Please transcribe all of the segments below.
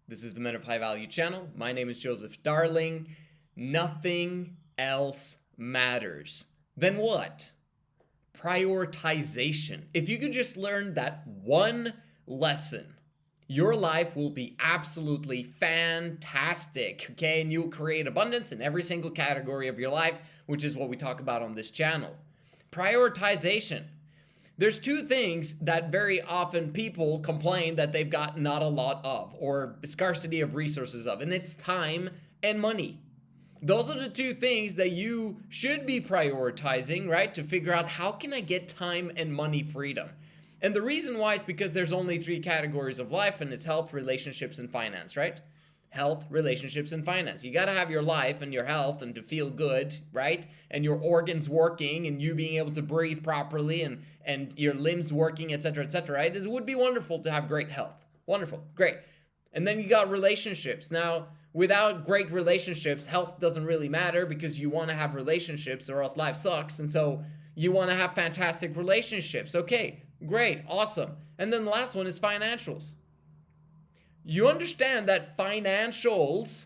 This is the Men of High Value channel. My name is Joseph. Darling, nothing else matters. Then what? Prioritization. If you can just learn that one lesson, your life will be absolutely fantastic, okay? And you'll create abundance in every single category of your life, which is what we talk about on this channel. Prioritization. There's two things that very often people complain that they've got not a lot of, or scarcity of resources of, and it's time and money. Those are the two things that you should be prioritizing, right? To figure out, how can I get time and money freedom? And the reason why is because there's only three categories of life, and it's health, relationships, and finance, right? Health, relationships, and finance. You got to have your life and your health and to feel good, right? And your organs working and you being able to breathe properly and your limbs working, etc., etc., right? It would be wonderful to have great health. Wonderful. Great. And then you got relationships. Now, without great relationships, health doesn't really matter because you want to have relationships or else life sucks. And so you want to have fantastic relationships. Okay, great, awesome. And then the last one is financials. You understand that financials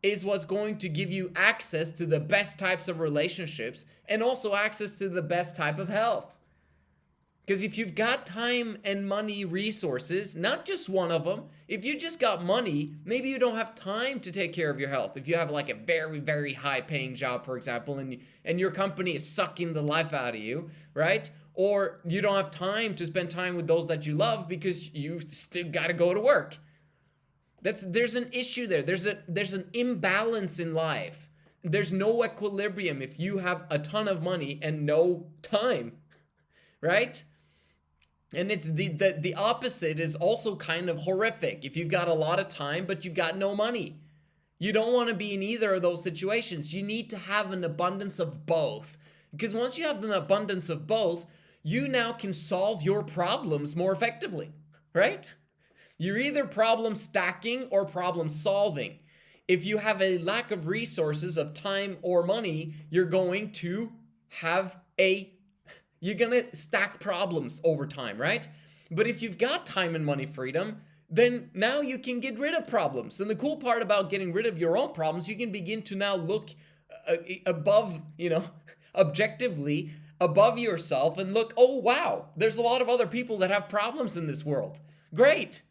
is what's going to give you access to the best types of relationships and also access to the best type of health. Because if you've got time and money resources, not just one of them, if you just got money, maybe you don't have time to take care of your health. If you have like a very, very high paying job, for example, and your company is sucking the life out of you, right? Or you don't have time to spend time with those that you love because you still got to go to work. There's an issue there. There's an imbalance in life. There's no equilibrium if you have a ton of money and no time, right? And it's the opposite is also kind of horrific. If you've got a lot of time but you've got no money, you don't want to be in either of those situations. You need to have an abundance of both, because once you have an abundance of both, you now can solve your problems more effectively, right? You're either problem stacking or problem solving. If you have a lack of resources of time or money, you're going to stack problems over time, right? But if you've got time and money freedom, then now you can get rid of problems. And the cool part about getting rid of your own problems, you can begin to now look above, objectively above yourself and look, oh wow, there's a lot of other people that have problems in this world. Great.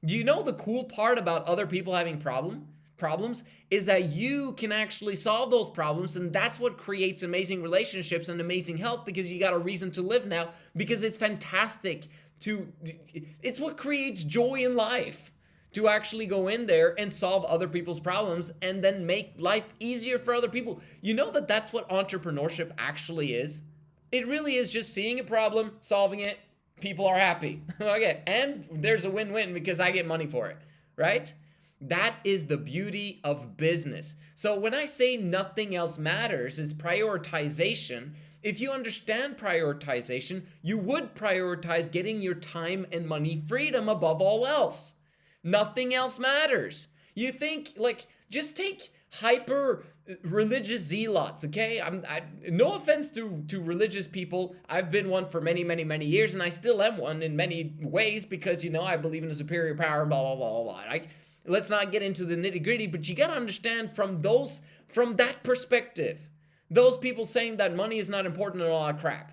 Do you know the cool part about other people having problems is that you can actually solve those problems, and that's what creates amazing relationships and amazing health, because you got a reason to live now, because it's fantastic it's what creates joy in life, to actually go in there and solve other people's problems and then make life easier for other people. You know that that's what entrepreneurship actually is? It really is just seeing a problem, solving it, people are happy. Okay, and there's a win-win because I get money for it, right? That is the beauty of business. So when I say nothing else matters, is prioritization. If you understand prioritization, you would prioritize getting your time and money freedom above all else. Nothing else matters. You think, just take hyper religious zealots, okay? No offense to religious people. I've been one for many, many, many years, and I still am one in many ways because, I believe in a superior power and blah, blah, blah, blah, blah. Let's not get into the nitty gritty, but you got to understand from that perspective, those people saying that money is not important and all that crap,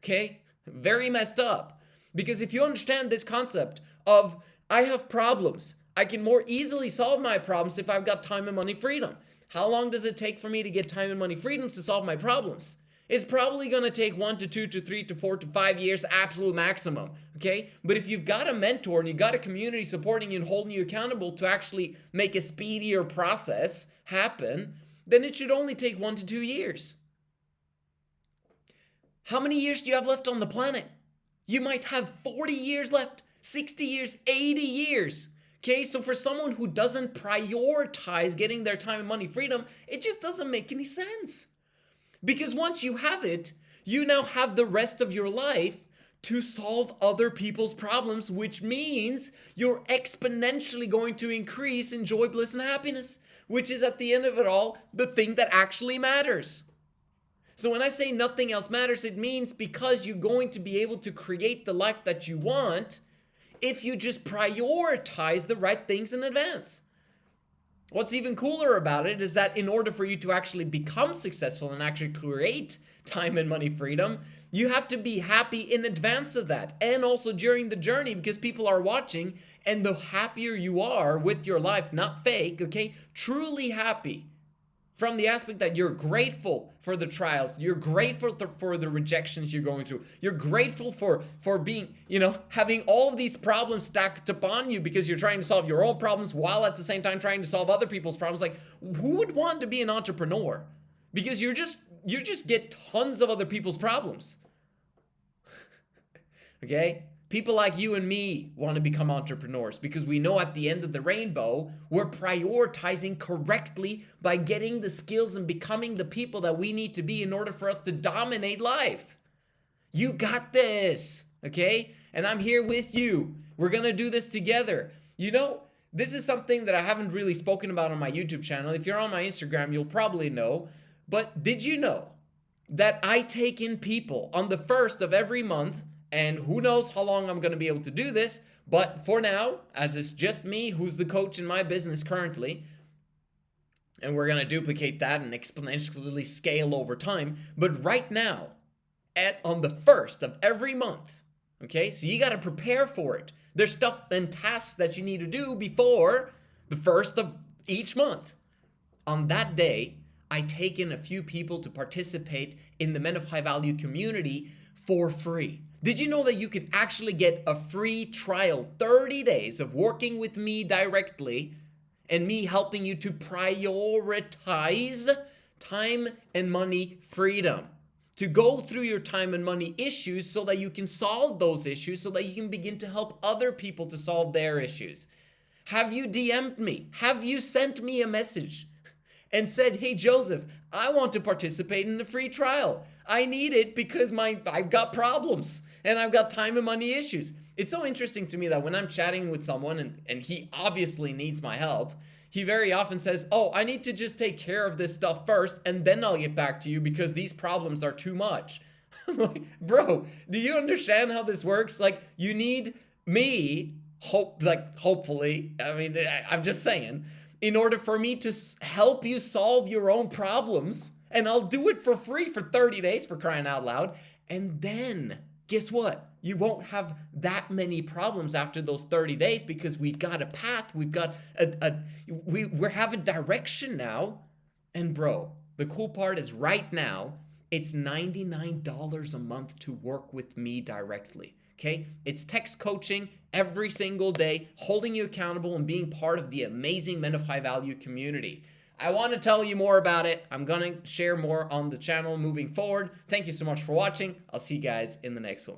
okay? Very messed up. Because if you understand this concept of, I have problems, I can more easily solve my problems if I've got time and money freedom. How long does it take for me to get time and money freedom to solve my problems? It's probably going to take 1 to 2 to 3 to 4 to 5 years, absolute maximum, okay? But if you've got a mentor and you've got a community supporting you and holding you accountable to actually make a speedier process happen, then it should only take 1 to 2 years. How many years do you have left on the planet? You might have 40 years left, 60 years, 80 years. Okay, so for someone who doesn't prioritize getting their time and money freedom, it just doesn't make any sense. Because once you have it, you now have the rest of your life to solve other people's problems, which means you're exponentially going to increase in joy, bliss, and happiness, which is at the end of it all, the thing that actually matters. So when I say nothing else matters, it means because you're going to be able to create the life that you want, if you just prioritize the right things in advance. What's even cooler about it is that in order for you to actually become successful and actually create time and money freedom, you have to be happy in advance of that, and also during the journey, because people are watching. And the happier you are with your life, not fake, okay, truly happy, from the aspect that you're grateful for the trials, you're grateful for the rejections you're going through, you're grateful for being, having all of these problems stacked upon you because you're trying to solve your own problems while at the same time trying to solve other people's problems. Like, who would want to be an entrepreneur? Because you just get tons of other people's problems. Okay? People like you and me want to become entrepreneurs because we know at the end of the rainbow, we're prioritizing correctly by getting the skills and becoming the people that we need to be in order for us to dominate life. You got this, okay? And I'm here with you. We're going to do this together. This is something that I haven't really spoken about on my YouTube channel. If you're on my Instagram, you'll probably know. But did you know that I take in people on the 1st of every month? And who knows how long I'm going to be able to do this. But for now, as it's just me who's the coach in my business currently, and we're going to duplicate that and exponentially scale over time. But right now, on the 1st of every month, okay, so you got to prepare for it. There's stuff and tasks that you need to do before the 1st of each month. On that day, I take in a few people to participate in the Men of High Value community for free. Did you know that you could actually get a free trial, 30 days of working with me directly and me helping you to prioritize time and money freedom, to go through your time and money issues so that you can solve those issues, so that you can begin to help other people to solve their issues? Have you DM'd me? Have you sent me a message and said, hey, Joseph, I want to participate in the free trial. I need it because I've got problems and I've got time and money issues. It's so interesting to me that when I'm chatting with someone and he obviously needs my help, he very often says, oh, I need to just take care of this stuff first and then I'll get back to you because these problems are too much. I'm like, bro, do you understand how this works? Like, you need me, hopefully, I'm just saying, in order for me to help you solve your own problems. And I'll do it for free for 30 days, for crying out loud. And then, guess what? You won't have that many problems after those 30 days because we've got a path. We've got we have a direction now. And bro, the cool part is right now, it's $99 a month to work with me directly. Okay? It's text coaching every single day, holding you accountable and being part of the amazing Men of High Value community. I want to tell you more about it. I'm going to share more on the channel moving forward. Thank you so much for watching. I'll see you guys in the next one.